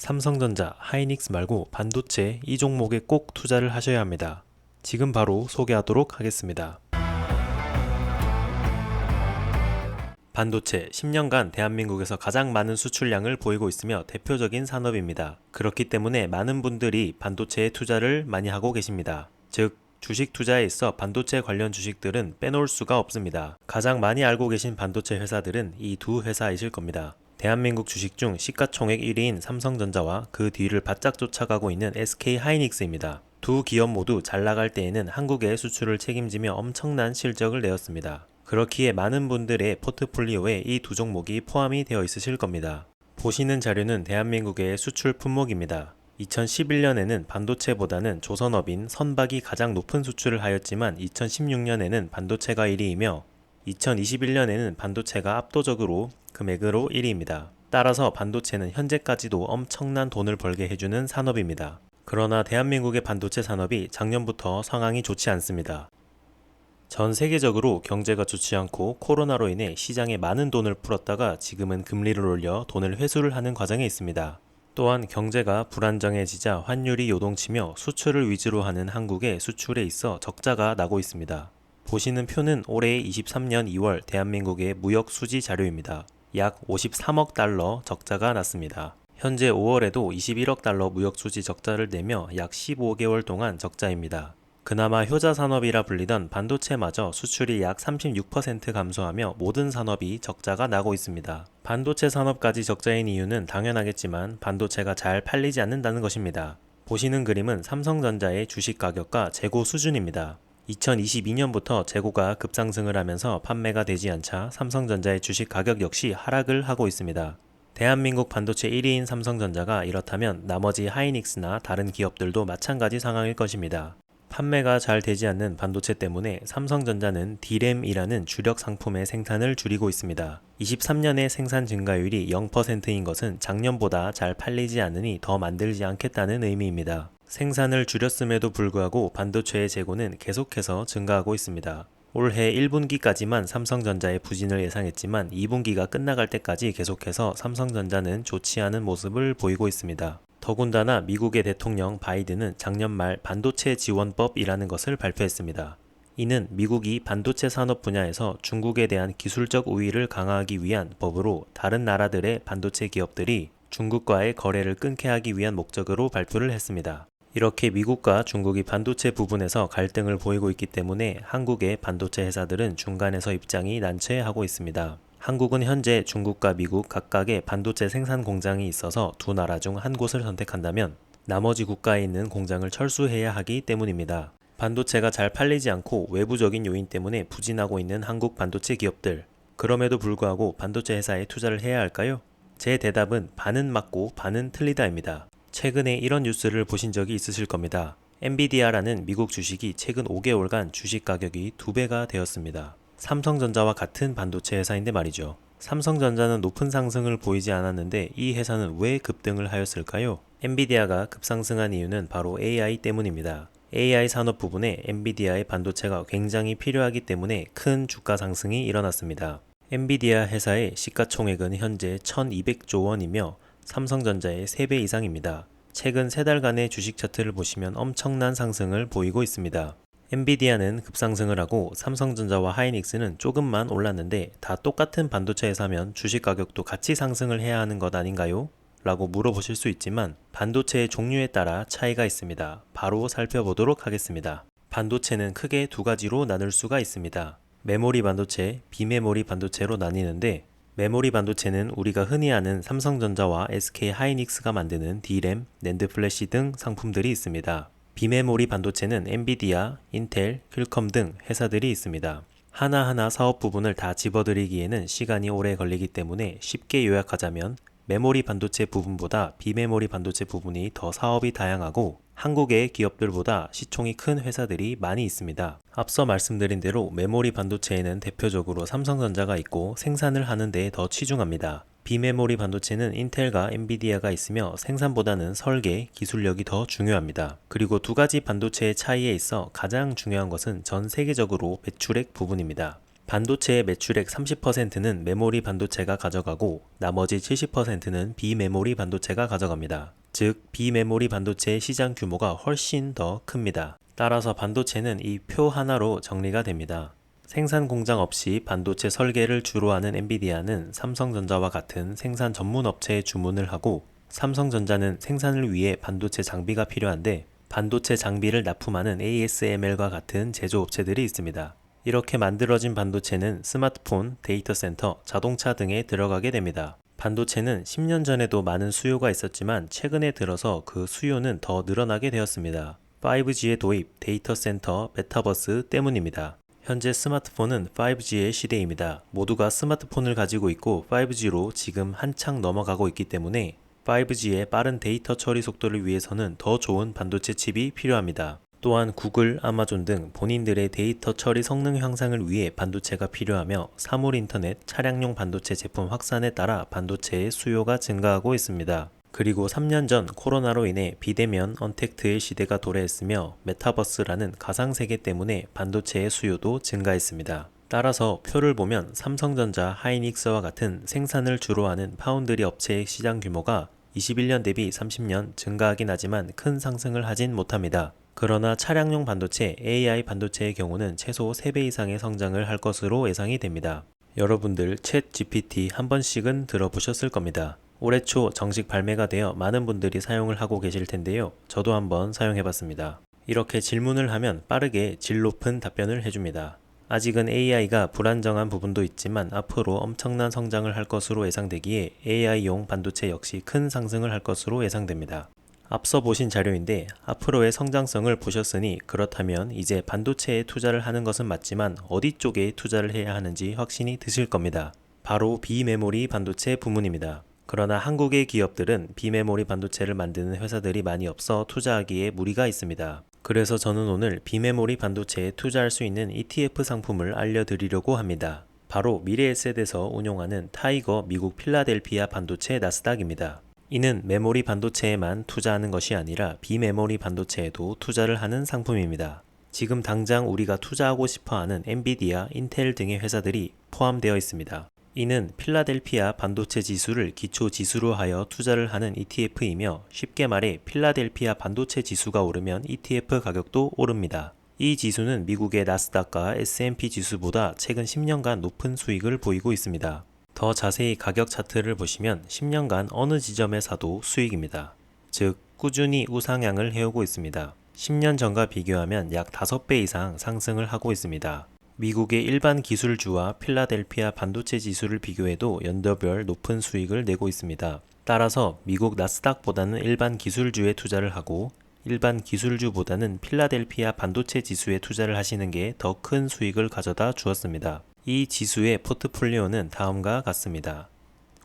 삼성전자, 하이닉스 말고 반도체 이 종목에 꼭 투자를 하셔야 합니다. 지금 바로 소개하도록 하겠습니다. 반도체 10년간 대한민국에서 가장 많은 수출량을 보이고 있으며 대표적인 산업입니다. 그렇기 때문에 많은 분들이 반도체에 투자를 많이 하고 계십니다. 즉, 주식 투자에 있어 반도체 관련 주식들은 빼놓을 수가 없습니다. 가장 많이 알고 계신 반도체 회사들은 이 두 회사이실 겁니다. 대한민국 주식 중 시가총액 1위인 삼성전자와 그 뒤를 바짝 쫓아가고 있는 SK하이닉스입니다. 두 기업 모두 잘 나갈 때에는 한국의 수출을 책임지며 엄청난 실적을 내었습니다. 그렇기에 많은 분들의 포트폴리오에 이 두 종목이 포함이 되어 있으실 겁니다. 보시는 자료는 대한민국의 수출 품목입니다. 2011년에는 반도체보다는 조선업인 선박이 가장 높은 수출을 하였지만 2016년에는 반도체가 1위이며 2021년에는 반도체가 압도적으로 금액으로 1위입니다. 따라서 반도체는 현재까지도 엄청난 돈을 벌게 해주는 산업입니다. 그러나 대한민국의 반도체 산업이 작년부터 상황이 좋지 않습니다. 전 세계적으로 경제가 좋지 않고 코로나로 인해 시장에 많은 돈을 풀었다가 지금은 금리를 올려 돈을 회수를 하는 과정에 있습니다. 또한 경제가 불안정해지자 환율이 요동치며 수출을 위주로 하는 한국의 수출에 있어 적자가 나고 있습니다. 보시는 표는 올해 23년 2월 대한민국의 무역 수지 자료입니다. 약 53억 달러 적자가 났습니다. 현재 5월에도 21억 달러 무역 수지 적자를 내며 약 15개월 동안 적자입니다. 그나마 효자 산업이라 불리던 반도체마저 수출이 약 36% 감소하며 모든 산업이 적자가 나고 있습니다. 반도체 산업까지 적자인 이유는 당연하겠지만 반도체가 잘 팔리지 않는다는 것입니다. 보시는 그림은 삼성전자의 주식 가격과 재고 수준입니다. 2022년부터 재고가 급상승을 하면서 판매가 되지 않자 삼성전자의 주식 가격 역시 하락을 하고 있습니다. 대한민국 반도체 1위인 삼성전자가 이렇다면 나머지 하이닉스나 다른 기업들도 마찬가지 상황일 것입니다. 판매가 잘 되지 않는 반도체 때문에 삼성전자는 D램이라는 주력 상품의 생산을 줄이고 있습니다. 23년의 생산 증가율이 0%인 것은 작년보다 잘 팔리지 않으니 더 만들지 않겠다는 의미입니다. 생산을 줄였음에도 불구하고 반도체의 재고는 계속해서 증가하고 있습니다. 올해 1분기까지만 삼성전자의 부진을 예상했지만 2분기가 끝나갈 때까지 계속해서 삼성전자는 좋지 않은 모습을 보이고 있습니다. 더군다나 미국의 대통령 바이든은 작년 말 반도체 지원법이라는 것을 발표했습니다. 이는 미국이 반도체 산업 분야에서 중국에 대한 기술적 우위를 강화하기 위한 법으로 다른 나라들의 반도체 기업들이 중국과의 거래를 끊게 하기 위한 목적으로 발표를 했습니다. 이렇게 미국과 중국이 반도체 부분에서 갈등을 보이고 있기 때문에 한국의 반도체 회사들은 중간에서 입장이 난처해하고 있습니다. 한국은 현재 중국과 미국 각각의 반도체 생산 공장이 있어서 두 나라 중 한 곳을 선택한다면 나머지 국가에 있는 공장을 철수해야 하기 때문입니다. 반도체가 잘 팔리지 않고 외부적인 요인 때문에 부진하고 있는 한국 반도체 기업들. 그럼에도 불구하고 반도체 회사에 투자를 해야 할까요? 제 대답은 반은 맞고 반은 틀리다입니다. 최근에 이런 뉴스를 보신 적이 있으실 겁니다. 엔비디아라는 미국 주식이 최근 5개월간 주식 가격이 2배가 되었습니다. 삼성전자와 같은 반도체 회사인데 말이죠. 삼성전자는 높은 상승을 보이지 않았는데 이 회사는 왜 급등을 하였을까요? 엔비디아가 급상승한 이유는 바로 AI 때문입니다. AI 산업 부분에 엔비디아의 반도체가 굉장히 필요하기 때문에 큰 주가 상승이 일어났습니다. 엔비디아 회사의 시가총액은 현재 1200조 원이며 삼성전자의 3배 이상입니다. 최근 3달간의 주식 차트를 보시면 엄청난 상승을 보이고 있습니다. 엔비디아는 급상승을 하고 삼성전자와 하이닉스는 조금만 올랐는데 다 똑같은 반도체 회사면 주식 가격도 같이 상승을 해야 하는 것 아닌가요? 라고 물어보실 수 있지만 반도체의 종류에 따라 차이가 있습니다. 바로 살펴보도록 하겠습니다. 반도체는 크게 두 가지로 나눌 수가 있습니다. 메모리 반도체, 비메모리 반도체로 나뉘는데 메모리 반도체는 우리가 흔히 아는 삼성전자와 SK하이닉스가 만드는 D램, 낸드 플래시 등 상품들이 있습니다. 비메모리 반도체는 엔비디아, 인텔, 퀄컴 등 회사들이 있습니다. 하나하나 사업 부분을 다 집어들이기에는 시간이 오래 걸리기 때문에 쉽게 요약하자면 메모리 반도체 부분보다 비메모리 반도체 부분이 더 사업이 다양하고 한국의 기업들보다 시총이 큰 회사들이 많이 있습니다. 앞서 말씀드린 대로 메모리 반도체에는 대표적으로 삼성전자가 있고 생산을 하는 데 더 치중합니다. 비메모리 반도체는 인텔과 엔비디아가 있으며 생산보다는 설계, 기술력이 더 중요합니다. 그리고 두 가지 반도체의 차이에 있어 가장 중요한 것은 전 세계적으로 매출액 부분입니다. 반도체의 매출액 30%는 메모리 반도체가 가져가고 나머지 70%는 비메모리 반도체가 가져갑니다. 즉, 비메모리 반도체의 시장 규모가 훨씬 더 큽니다. 따라서 반도체는 이 표 하나로 정리가 됩니다. 생산 공장 없이 반도체 설계를 주로 하는 엔비디아는 삼성전자와 같은 생산 전문 업체에 주문을 하고, 삼성전자는 생산을 위해 반도체 장비가 필요한데 반도체 장비를 납품하는 ASML과 같은 제조업체들이 있습니다. 이렇게 만들어진 반도체는 스마트폰, 데이터 센터, 자동차 등에 들어가게 됩니다. 반도체는 10년 전에도 많은 수요가 있었지만 최근에 들어서 그 수요는 더 늘어나게 되었습니다. 5G의 도입, 데이터 센터, 메타버스 때문입니다. 현재 스마트폰은 5G의 시대입니다. 모두가 스마트폰을 가지고 있고 5G로 지금 한창 넘어가고 있기 때문에 5G의 빠른 데이터 처리 속도를 위해서는 더 좋은 반도체 칩이 필요합니다. 또한 구글, 아마존 등 본인들의 데이터 처리 성능 향상을 위해 반도체가 필요하며 사물 인터넷, 차량용 반도체 제품 확산에 따라 반도체의 수요가 증가하고 있습니다. 그리고 3년 전 코로나로 인해 비대면 언택트의 시대가 도래했으며 메타버스라는 가상세계 때문에 반도체의 수요도 증가했습니다. 따라서 표를 보면 삼성전자, 하이닉스와 같은 생산을 주로 하는 파운드리 업체의 시장 규모가 21년 대비 30년 증가하긴 하지만 큰 상승을 하진 못합니다. 그러나 차량용 반도체, AI 반도체의 경우는 최소 3배 이상의 성장을 할 것으로 예상이 됩니다. 여러분들 챗 GPT 한 번씩은 들어보셨을 겁니다. 올해 초 정식 발매가 되어 많은 분들이 사용을 하고 계실 텐데요. 저도 한번 사용해봤습니다. 이렇게 질문을 하면 빠르게 질 높은 답변을 해줍니다. 아직은 AI가 불안정한 부분도 있지만 앞으로 엄청난 성장을 할 것으로 예상되기에 AI용 반도체 역시 큰 상승을 할 것으로 예상됩니다. 앞서 보신 자료인데 앞으로의 성장성을 보셨으니 그렇다면 이제 반도체에 투자를 하는 것은 맞지만 어디 쪽에 투자를 해야 하는지 확신이 드실 겁니다. 바로 비메모리 반도체 부문입니다. 그러나 한국의 기업들은 비메모리 반도체를 만드는 회사들이 많이 없어 투자하기에 무리가 있습니다. 그래서 저는 오늘 비메모리 반도체에 투자할 수 있는 ETF 상품을 알려드리려고 합니다. 바로 미래에셋에서 운용하는 타이거 미국 필라델피아 반도체 나스닥입니다. 이는 메모리 반도체에만 투자하는 것이 아니라 비메모리 반도체에도 투자를 하는 상품입니다. 지금 당장 우리가 투자하고 싶어하는 엔비디아, 인텔 등의 회사들이 포함되어 있습니다. 이는 필라델피아 반도체 지수를 기초 지수로 하여 투자를 하는 ETF이며 쉽게 말해 필라델피아 반도체 지수가 오르면 ETF 가격도 오릅니다. 이 지수는 미국의 나스닥과 S&P 지수보다 최근 10년간 높은 수익을 보이고 있습니다. 더 자세히 가격 차트를 보시면 10년간 어느 지점에 사도 수익입니다. 즉 꾸준히 우상향을 해오고 있습니다. 10년 전과 비교하면 약 5배 이상 상승을 하고 있습니다. 미국의 일반 기술주와 필라델피아 반도체 지수를 비교해도 연도별 높은 수익을 내고 있습니다. 따라서 미국 나스닥보다는 일반 기술주에 투자를 하고 일반 기술주보다는 필라델피아 반도체 지수에 투자를 하시는 게 더 큰 수익을 가져다 주었습니다. 이 지수의 포트폴리오는 다음과 같습니다.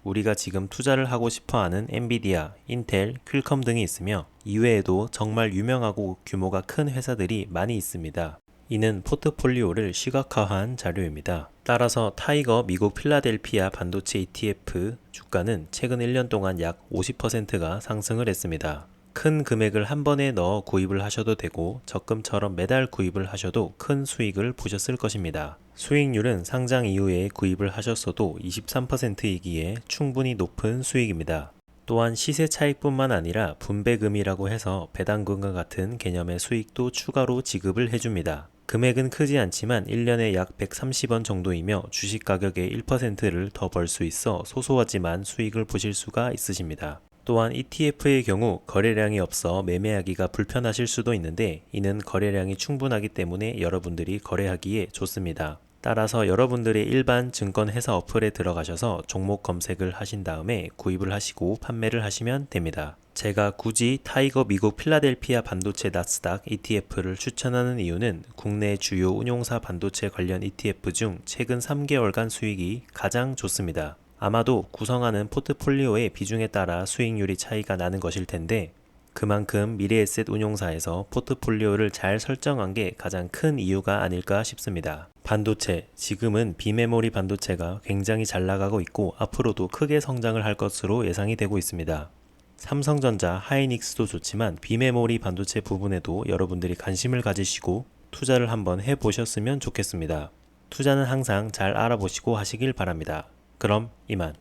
우리가 지금 투자를 하고 싶어하는 엔비디아, 인텔, 퀄컴 등이 있으며 이외에도 정말 유명하고 규모가 큰 회사들이 많이 있습니다. 이는 포트폴리오를 시각화한 자료입니다. 따라서 타이거 미국 필라델피아 반도체 ETF 주가는 최근 1년 동안 약 50%가 상승을 했습니다. 큰 금액을 한 번에 넣어 구입을 하셔도 되고 적금처럼 매달 구입을 하셔도 큰 수익을 보셨을 것입니다. 수익률은 상장 이후에 구입을 하셨어도 23%이기에 충분히 높은 수익입니다. 또한 시세 차익뿐만 아니라 분배금이라고 해서 배당금과 같은 개념의 수익도 추가로 지급을 해줍니다. 금액은 크지 않지만 1년에 약 130원 정도이며 주식 가격의 1%를 더 벌 수 있어 소소하지만 수익을 보실 수가 있으십니다. 또한 ETF의 경우 거래량이 없어 매매하기가 불편하실 수도 있는데 이는 거래량이 충분하기 때문에 여러분들이 거래하기에 좋습니다. 따라서 여러분들의 일반 증권 회사 어플에 들어가셔서 종목 검색을 하신 다음에 구입을 하시고 판매를 하시면 됩니다. 제가 굳이 타이거 미국 필라델피아 반도체 나스닥 ETF를 추천하는 이유는 국내 주요 운용사 반도체 관련 ETF 중 최근 3개월간 수익이 가장 좋습니다. 아마도 구성하는 포트폴리오의 비중에 따라 수익률이 차이가 나는 것일 텐데 그만큼 미래에셋 운용사에서 포트폴리오를 잘 설정한 게 가장 큰 이유가 아닐까 싶습니다. 반도체, 지금은 비메모리 반도체가 굉장히 잘 나가고 있고 앞으로도 크게 성장을 할 것으로 예상이 되고 있습니다. 삼성전자, 하이닉스도 좋지만 비메모리 반도체 부분에도 여러분들이 관심을 가지시고 투자를 한번 해보셨으면 좋겠습니다. 투자는 항상 잘 알아보시고 하시길 바랍니다. 그럼 이만.